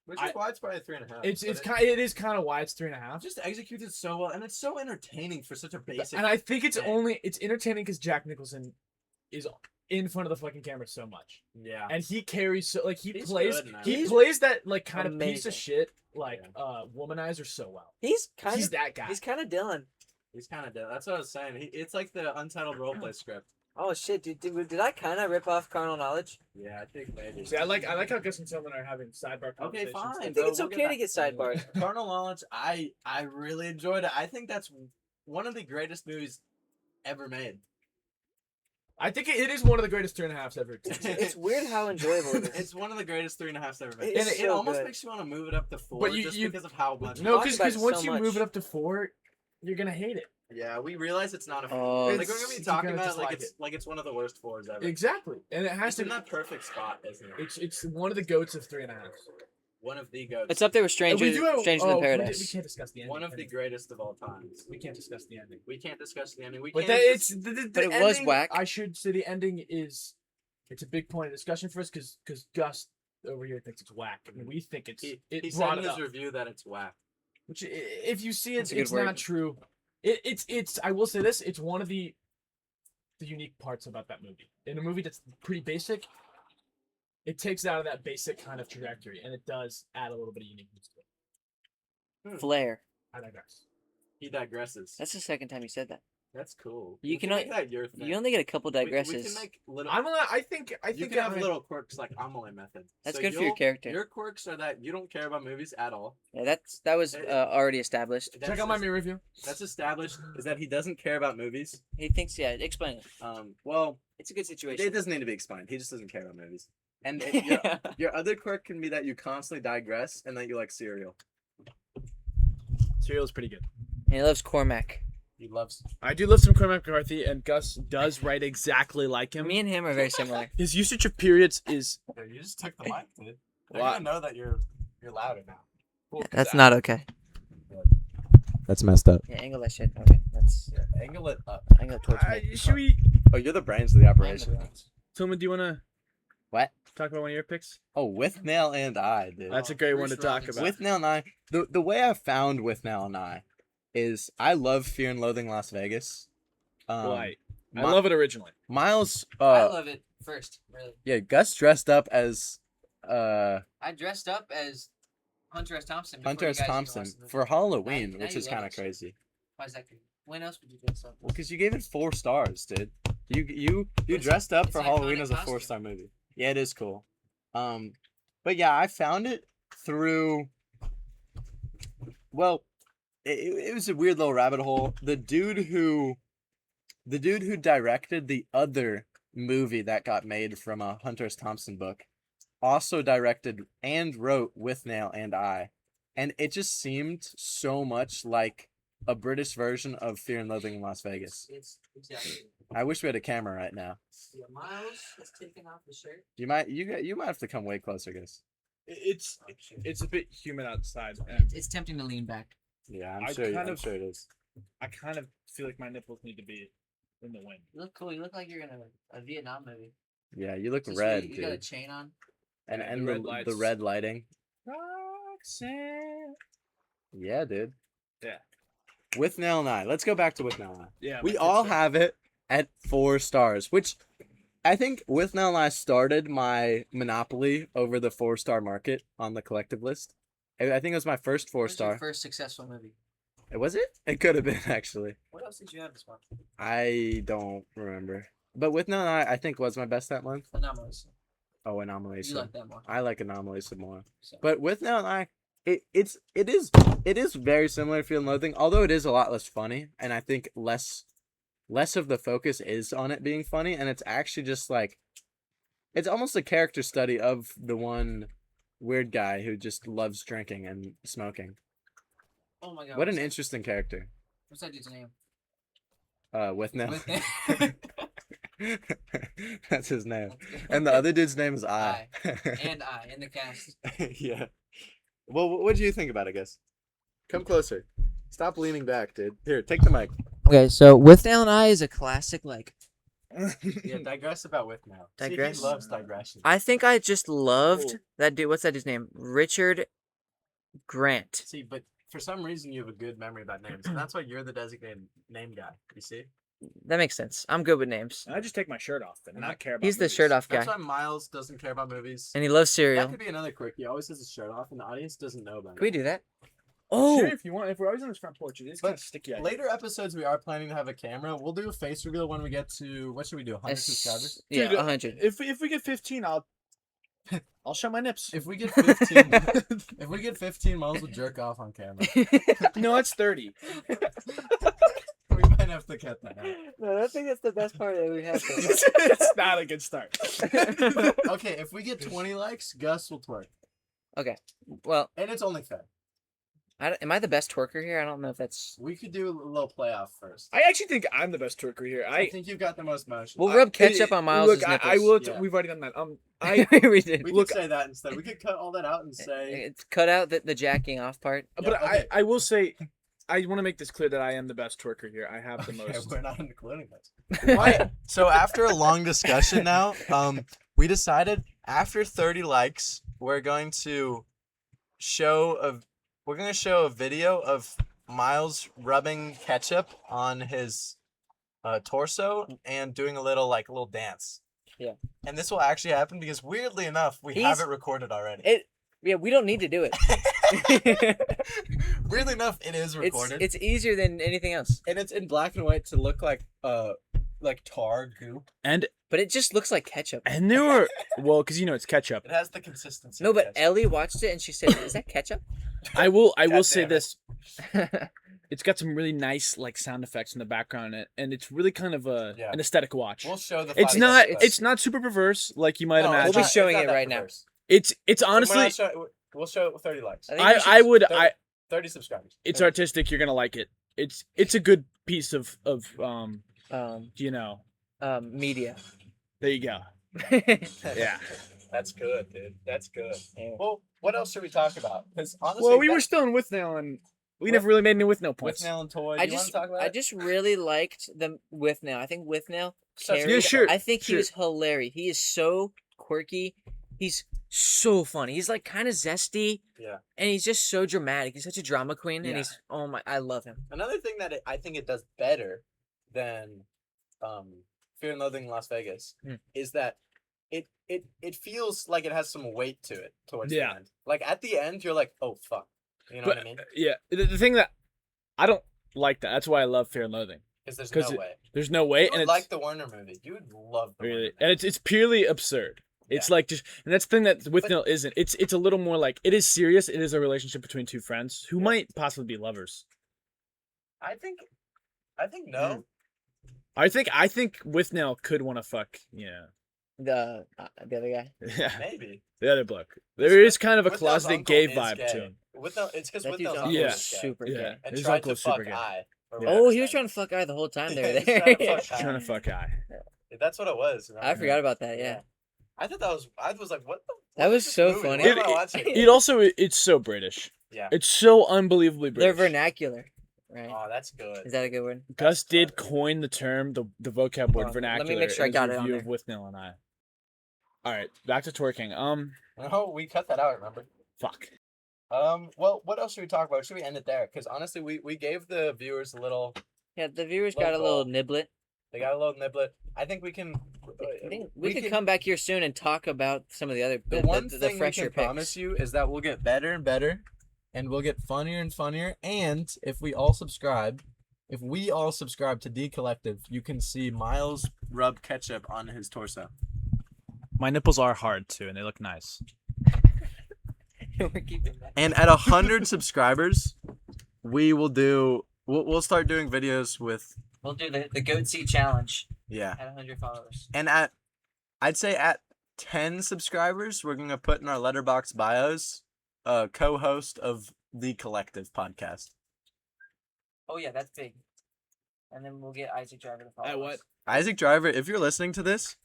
Which is why it's probably a 3.5. it is kind of why it's 3.5. just executed so well, and it's so entertaining for such a basic. And I think it's Yeah. it's entertaining because Jack Nicholson is in front of the fucking camera so much, yeah. and he carries so like He's plays good, man. he He's plays that like kind of piece amazing. of shit like Yeah. womanizer so well. He's kind He's of that guy. He's kind of Dylan. He's kind of dead. That's what I was saying. It's like the untitled roleplay script. Oh shit! Did I kind of rip off Carnal Knowledge? Yeah, I think maybe. See, I like how Gus and Tillman are having sidebar Okay, conversations. fine. I think bro, it's we'll okay to back- get sidebarred. Carnal Knowledge, I really enjoyed it. I think that's one of the greatest movies ever made. I think it is one of the greatest 3.5s ever. It's weird how enjoyable it is. It's one of the greatest 3.5s ever made. It's And it so almost good. makes you want to move it up to 4 But you- just you- because of how much. No, talk because about it once so you move much. it up to 4, you're gonna hate it. Yeah, we realize it's not a. Oh, like we're It's- gonna be you're talking gonna about it like dislike it's like it's one of the worst 4s ever. Exactly, and it has It's to in be. that perfect spot, isn't it? It's one of the goats of 3.5s. One of the goats. It's up there with Stranger We do have, Stranger oh, Than we Paradise. can't discuss the ending. One of the can greatest of all time. we can't discuss the ending. We can't discuss the ending. We But can't. that, it's the But it was ending, whack. I should say the ending is. It's a big point of discussion for us because Gus over here thinks it's whack, and we think it's he it said brought in it his up. review that it's whack. Which if you see it, That's a good it's word. not true. It's I will say this, it's one of the unique parts about that movie. In a movie that's pretty basic, it takes it out of that basic kind of trajectory, and it does add a little bit of uniqueness to it. Flair. I digress. He digresses. That's the second time you said that. That's cool. You We can make only- that your thing. You only get a couple We digresses. can make little. I think you can have little quirks like Amelie method. That's So good for your you'll- character. Your quirks are that you don't care about movies at all. Yeah, that was already established. Check out my mirror review. That's established is that he doesn't care about movies. He thinks, yeah. Explain it. Well, It's a good situation. it doesn't need to be explained. He just doesn't care about movies. And Yeah. your other quirk can be that you constantly digress and that you like cereal. Cereal's pretty good. And he loves Cormac. He loves. I do love some Cormac McCarthy, and Gus does write exactly like him. Me and him are very similar. His usage of periods is Yeah, you just took the mic, dude. They're gonna know that you're louder now. That's not okay. That's messed up. Yeah, angle that shit. Okay, that's Angle it up. angle it towards me. should we? Oh, you're the brains of the operation. Tillman, do you wanna What? talk about one of your picks? Oh, With Nail and I, dude. That's a great one to Bruce talk Robinson. about. With Nail and I, the way I found With Nail and I is I love Fear and Loathing Las Vegas. Why? I Mi- love it originally. Miles. I love it first, really. Yeah, Gus dressed up as I dressed up as Hunter S. Thompson. before Hunter you S. guys even Thompson watched the movie. for Halloween, Now which you is love kind of it shit. crazy. Why is that good? When else would you dress up? Well, because you gave it 4 stars, dude. You It's- dressed up it's for an Halloween iconic as a costume. 4-star movie. Yeah, it is cool. But yeah, I found it through. Well, it was a weird little rabbit hole. The dude who directed the other movie that got made from a Hunter S. Thompson book, also directed and wrote With Nail and I, and it just seemed so much like a British version of Fear and Loathing in Las Vegas. It's exactly. I wish we had a camera right now. Yeah, Miles has taken off the shirt. You might have to come way closer, guys. It's a bit humid outside, and It's tempting to lean back. Yeah, I'm I'm kind sure of- it is. I kind of feel like my nipples need to be in the wind. You look cool. You look like you're in a Vietnam movie. Yeah, you look Just red, you got a dude. chain on. And Yeah, and the red the lights. red lighting. Roxanne. Yeah, dude. Yeah. With Nail and I. Let's go back to With Nail and I. Yeah. We my all kids are- have it, at 4 stars, which I think With Now and I started my monopoly over the 4-star market on the collective list. I think it was my first What was your 4-star. first successful movie? Was it? It could have been actually. What else did you have this month? I don't remember. But With Now and I think was my best that month. Anomalisa. Oh, Anomalisa. You like that more. I like Anomalisa more. So. But With Now and I, it is very similar to Fear and Loathing, although it is a lot less funny, and I think less of the focus is on it being funny, and it's actually just like, it's almost a character study of the one weird guy who just loves drinking and smoking. Oh my god. What an interesting character. What's that dude's name? With Now. With That's his name. And the other dude's name is I. And I in the cast. Yeah. Well, what do you think about it, guys? Come closer. Stop leaning back, dude. Here, take the mic. Okay, so With Now and I is a classic. Like, Yeah, digress about With Now. Digress? See, he loves digression. I think I just loved Cool. that dude. What's that dude's name? Richard Grant. See, but for some reason you have a good memory about names, and that's why you're the designated name guy. You see? That makes sense. I'm good with names. I just take my shirt off and not care about He's the movies. shirt off guy, That's why Miles doesn't care about movies. and he loves That cereal. could be another quirk. He always has his shirt off, and the audience doesn't know about Can we it. do that? Oh, Oh, sure, if you want. If we're always on this front porch, it is kind But of sticky. out here. later episodes, we are planning to have a camera. We'll do a face reveal when we get to, what should we do, 100 subscribers? yeah, Dude, 100. If we get 15, I'll show my nips. If we get 15, if we get 15, Miles will jerk off on camera. No, it's 30. We might have to cut that out. No, I think that's the best part that we have. It's not a good start. Okay, if we get 20 likes, Gus will twerk. Well, And it's only fair. am I the best twerker here? I don't know if that's. We could do a little playoff first. I actually think I'm the best twerker here. I think you've got the most motion. We'll rub ketchup on Miles' Look, nipples. I will. Yeah. We've already done that. we did. We look- could say that instead. We could cut all that out and say. It's cut out the jacking off part. But Yeah, okay. I will say, I want to make this clear that I am the best twerker here. I have the Okay, most. we're not including this. Right. So after a long discussion now, we decided after 30 likes, we're going to show a video of Miles rubbing ketchup on his torso and doing a little dance. Yeah. And this will actually happen because weirdly enough, we have He's- it recorded already. Yeah, we don't need to do it. Weirdly enough, it is recorded. It's easier than anything else. and it's in black and white to look like tar goop. And But it just looks like ketchup. there were because it's ketchup. It has the consistency. No, of but ketchup. Ellie watched it and she said, "Is that ketchup?" I will God say damn it. this. It's got some really nice sound effects in the background, and it's really kind of Yeah. an aesthetic watch. We'll show the. It's 5 not seconds. it's not super perverse like you might No, imagine. We'll be it's showing not it that right now. perverse. It's We're honestly not we'll show it with 30 likes. I think we should- I would 30 subscribers. it's artistic. You're gonna like it. It's a good piece of media. there you go. Yeah. That's good, dude. That's good. Yeah. Well, what else should we talk about? Because honestly, Well, we were still in with now, and we never really made any with no with points. nail and toy. I Do you want just to talk about I it? just really liked the With Now. I think With Now Such- carried. Yeah, sure, I think he sure. was hilarious. He is so quirky. He's so funny. He's like kind of zesty. Yeah. And he's just so dramatic. He's such a drama queen, Yeah. and he's I love him. Another thing that I think it does better than Fear and Loathing in Las Vegas Hmm. is that it feels like it has some weight to it towards Yeah. the end. Like at the end, you're like, oh fuck, you know But what I mean? yeah, the thing that I don't like that's why I love Fear and Loathing. Because there's 'cause no way. There's no way, You and would it's like the Warner movie. You would love the really, Warner and movie. it's purely absurd. It's like just, and that's the thing that with But- Nil isn't. It's a little more like it is serious. It is a relationship between two friends who might possibly be lovers. I think no. I think with Nil could want to fuck. Yeah, The other guy. yeah, Maybe. the other bloke. There is kind of a Withnell's closeted uncle gay is vibe gay. to him. It's because That dude's Withnell's uncle uncle Yeah. is is gay super Yeah. gay. and His tried to uncle's fuck super gay. I. or Yeah. whatever Oh, his he was name trying to fuck I the whole time they were He's trying to there. fuck Trying to fuck guy. is. That's what it was. I forgot about that. Yeah. I thought I was like, what the? That what was is this so movie? funny. What am I watching? It also it's so British. Yeah. It's so unbelievably They're British. vernacular, right? Oh, that's good. Is that a good word? Gus did clever. coin the term, the vocab word Let me vernacular. make sure I in his got it on review there. of With Nil and I. All right, back to twerking. Oh, we cut that out. Remember? Fuck. Well, what else should we talk about? Should we end it there? Because honestly, we gave the viewers a little. Yeah, the viewers got a little Local. niblet. They got a little niblet. I think we can. I think we could come back here soon and talk about some of the other The one thing we fresher can picks. promise you is that we'll get better and better, and we'll get funnier and funnier. And if we all subscribe to D Collective, you can see Miles rub ketchup on his torso. My nipples are hard too, and they look nice. We're keeping that. And at 100 subscribers, we'll start doing videos with We'll do the goat seat challenge yeah. at 100 followers. And I'd say at 10 subscribers, we're gonna put in our letterbox bios, co-host of the Collective podcast. Oh yeah, that's big. And then we'll get Isaac Driver to follow At us. what? Isaac Driver, if you're listening to this,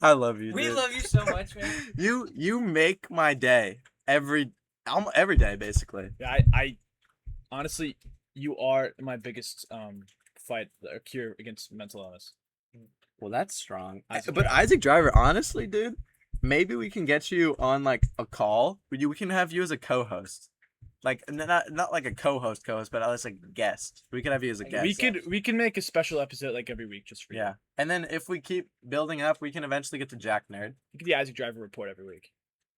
I love you. We dude. love you so much, man. You make my day every day basically. Yeah, I honestly, you are my biggest fight or cure against mental illness. Well, that's strong. Isaac But Driver. Isaac Driver, honestly, dude, maybe we can get you on like a call. We can have you as a co-host. Like not like a co-host, but at least like a guest. We could have you as a guest. We can make a special episode like every week just for you. Yeah. And then if we keep building up, we can eventually get to Jack Nerd. You get the Isaac Driver report every week.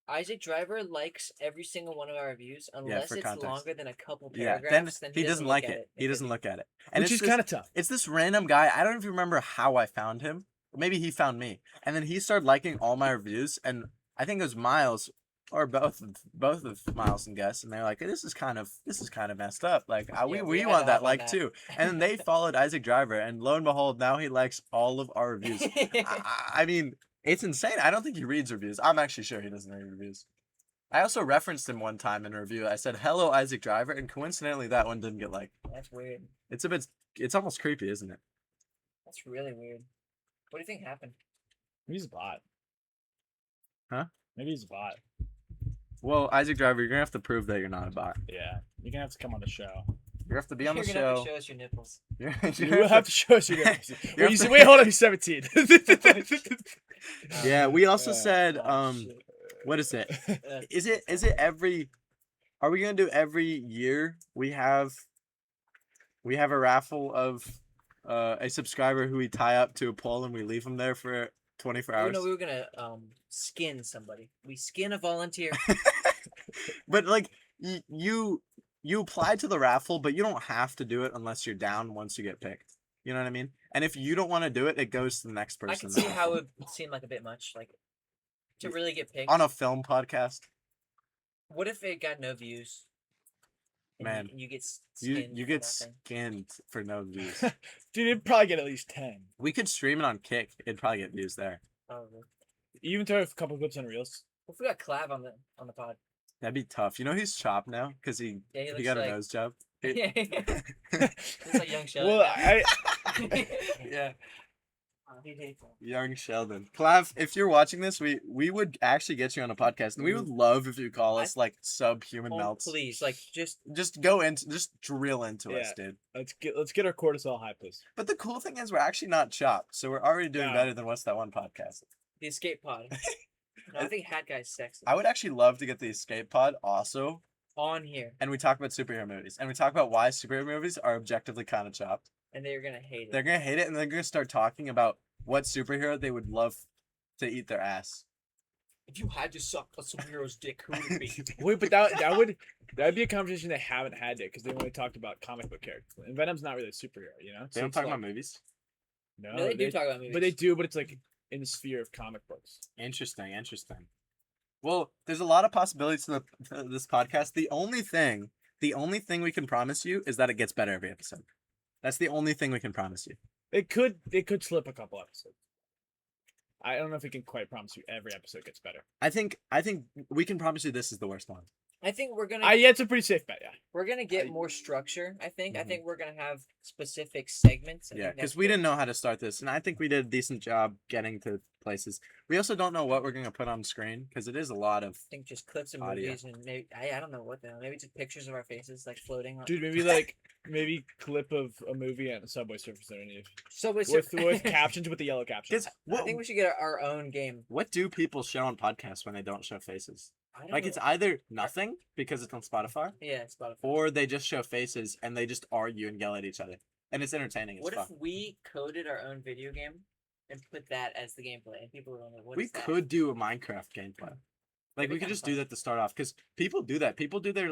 Isaac Driver likes every single one of our reviews unless for it's context. longer than a couple Yeah. paragraphs. Then Then he doesn't look like at it. He doesn't look at it. Which is kind of tough. It's this random guy. I don't even remember how I found him. Maybe he found me. And then he started liking all my reviews. And I think it was Miles or both of Miles and Gus. And they're like, this is kind of messed up. Like we we had want to that hop on like that. too. And then they followed Isaac Driver. And lo and behold, now he likes all of our reviews. I mean, it's insane. I don't think he reads reviews. I'm actually sure he doesn't read reviews. I also referenced him one time in a review. I said, hello, Isaac Driver. And coincidentally, that one didn't get liked. That's weird. It's almost creepy, isn't it? That's really weird. What do you think happened? Maybe he's a bot. Huh? Maybe he's a bot. Well, Isaac Driver, you're gonna have to prove that you're not a bot. Yeah. You're gonna have to come on the show. You have to be on the You're gonna have show. to show us your nipples. You're You will have to show us your nipples. You have Wait, to- wait, hold on, he's 17. Yeah, we also Yeah. said, Oh, shit. what is it? Uh, Is it every? Are we gonna do every year? We have a raffle of a subscriber who we tie up to a pole and we leave him there for 24 oh, hours. no, we were gonna skin somebody. We skin a volunteer. But like you apply to the raffle, but you don't have to do it unless you're down once you get picked. You know what I mean? And if you don't want to do it, it goes to the next person. I can see how it would seem like a bit much, like to really get picked. on a film podcast. What if it got no views? And Man, you get You skinned you for get nothing? skinned for no views. Dude, it'd probably get at least 10. We could stream it on Kick. It'd probably get views there. Oh, really? You even throw a couple clips on Reels. What if we got Clav on the pod? That'd be tough. You know he's chopped now because he Yeah, he looks got like a nose job. yeah, looks like young Sheldon. Well, I Yeah, Oh, he'd hate that. young Sheldon. Clav, if you're watching this, we would actually get you on a podcast, and we would love if you call us like subhuman Oh, melts. please, like just Just drill into us, Yeah. dude. let's get our cortisol high, please. But the cool thing is we're actually not chopped, so we're already doing Yeah. better than what's that one podcast. the escape pod. No, I think Hat Guy's sexy. I would actually love to get the Escape Pod also, On here, and we talk about superhero movies, and we talk about why superhero movies are objectively kind of chopped. and they're gonna hate it. They're gonna hate it, and they're gonna start talking about what superhero they would love to eat their ass. If you had to suck a superhero's dick, who would it be? Wait, but that'd be a conversation they haven't had yet because they only talked about comic book characters. And Venom's not really a superhero, you know. They don't it's talk like- about movies. No, No, they do talk about movies. but they do. But it's like in the sphere of comic books. Interesting. Well, there's a lot of possibilities to this podcast. The only thing we can promise you is that it gets better every episode. That's the only thing we can promise you. It could slip a couple episodes. I don't know if we can quite promise you every episode gets better. I think we can promise you this is the worst one. I think we're gonna Yeah, it's a pretty safe bet. Yeah. we're gonna get I- more structure. I think. I Mhm. think we're gonna have specific segments. I Yeah, think because that's we good. didn't know how to start this, and I think we did a decent job getting to places. We also don't know what we're gonna put on screen because it is a lot of. I think just clips of Audio. movies and maybe I don't know what the hell. Maybe just pictures of our faces like floating on. Dude, maybe clip of a movie and a subway surface underneath Subway with Surf- captions with the yellow captions. 'Cause I what, think we should get our own game. what do people show on podcasts when they don't show faces? I don't Like know. it's either nothing because it's on Spotify, yeah, Spotify. or they just show faces and they just argue and yell at each other. and it's entertaining. It's What fun. if we coded our own video game and put that as the gameplay, and people were like, "What We is that?" could do a Minecraft gameplay. Like That'd be we could kinda just do fun. that to start off because people do that. People do their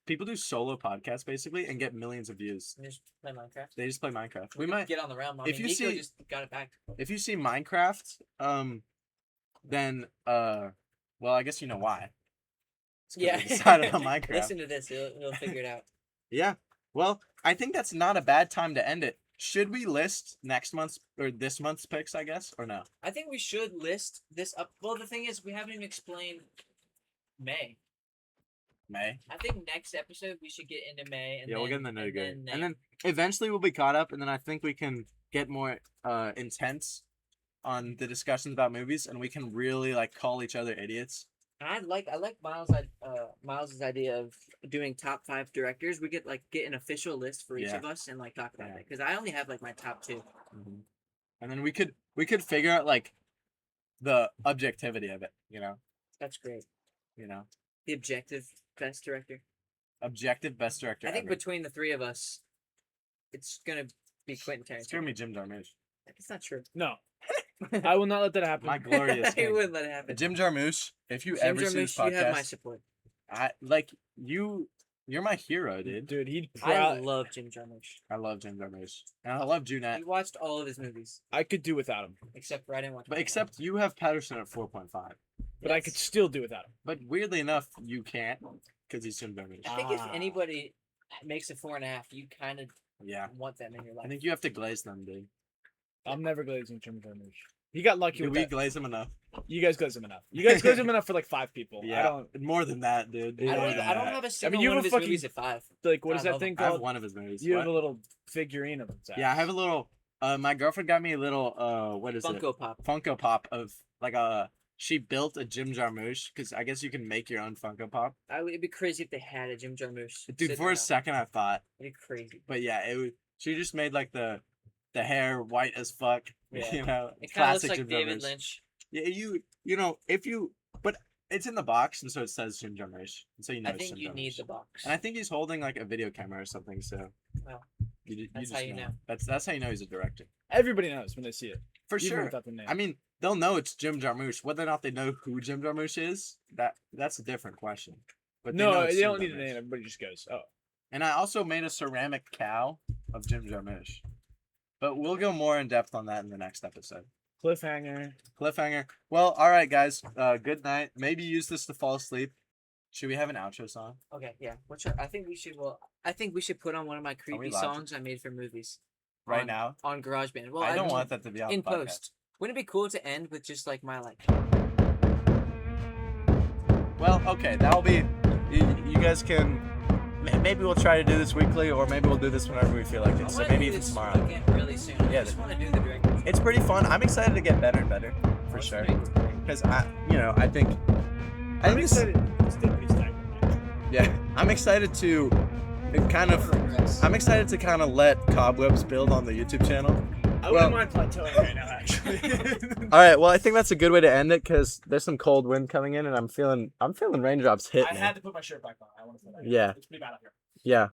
people do solo podcasts basically and get millions of views. And just play Minecraft. They just play Minecraft. We could might get on the realm. I if mean, you Nico see- just got it back. if you see Minecraft, then well I guess you know why. It's 'cause Yeah. we decided on Minecraft. Listen to this. He'll figure it out. Yeah. Well, I think that's not a bad time to end it. Should we list next month's or this month's picks, I guess, or no? I think we should list this up. Well, the thing is, we haven't even explained May. May. I think next episode we should get into May. And Yeah, we'll get in the nitty gritty. then And then eventually we'll be caught up, and then I think we can get more intense on the discussions about movies, and we can really like call each other idiots. I like Miles's idea of doing top 5 directors. We get an official list for each Yeah. of us and like talk about Yeah. it because I only have like my top 2. And then we could figure out like the objectivity of it, That's great. The objective best director. objective best director. I think ever. between the 3 of us, it's gonna be Quentin It's gonna Tarantino. be Jim Jarmusch. It's not true. No, I will not let that happen. My glorious I king. wouldn't let it happen. Jim Jarmusch. If you Jim ever see this Jarmusch, you have my podcast, support. I like you. You're my hero, dude. Dude, he'd I proud. love Jim Jarmusch. I love Jim Jarmusch, and I love Junette. We watched all of his movies I could do without him, except for I didn't watch. But Batman. except you have Patterson at 4.5. but I could still do without him. But weirdly enough, you can't because he's Jim Jarmusch. I think if Ah. anybody makes a 4.5, you kind of Yeah, want them in your life. I think you have to glaze them, dude. I'm never glazing Jim Jarmusch. He got lucky Do with we that. glaze them enough? You guys glaze him enough. You guys glaze him enough for like 5 people. I Yeah, don't more than that, dude. I More don't. than I don't that. have a single you one have of a his fucking- movies at 5. like what I is that love thing I have called? one of his movies. You What? have a little figurine of him. Yeah, I have a little. My girlfriend got me a little. What is it? Funko Pop. Funko Pop of like a. She built a Jim Jarmusch because I guess you can make your own Funko Pop. It'd be crazy if they had a Jim Jarmusch. Dude, sitting for a around. second I thought, It'd be crazy. but yeah, it was. She just made like the hair white as fuck. Yeah. You know, It kind of looks classic like Jim David Jarmusch. Lynch. Yeah, you know if you, but it's in the box and so it says Jim Jarmusch, and so you know. I it's think Jim you need Jarmusch. the box. And I think he's holding like a video camera or something. So. Well, You that's just how you know. That's how you know he's a director. Everybody knows when they see it. For even sure. without the name. I mean, they'll know it's Jim Jarmusch. Whether or not they know who Jim Jarmusch is, that's a different question. But know no, it's they Jim don't need a Jarmusch. name. Everybody just goes, oh. And I also made a ceramic cow of Jim Jarmusch. But we'll go more in depth on that in the next episode. Cliffhanger. Cliffhanger. Well, all right, guys. Good night. Maybe use this to fall asleep. Should we have an outro song? Okay, yeah. I think we should. Well, I think we should put on one of my creepy allowed to? songs I made for movies Right On- now? on GarageBand. Well, I don't mean, want that to be on in the podcast. post. Wouldn't it be cool to end with just like my Well, okay, that'll be. You guys can. Maybe we'll try to do this weekly, or maybe we'll do this whenever we feel like I it. So wanna maybe do even this tomorrow. again really soon. I Yeah, just want to do the director. It's pretty fun. I'm excited to get better and better, for sure. Because I think. I'm excited. It's still pretty stagnant. Yeah, I'm excited to I'm excited to kind of let cobwebs build on the YouTube channel. I Well- wouldn't mind plateauing right now, actually. All right, well, I think that's a good way to end it because there's some cold wind coming in, and I'm feeling raindrops hit I me. had to put my shirt back on. I want to say that. Yeah. It's pretty bad out here. Yeah.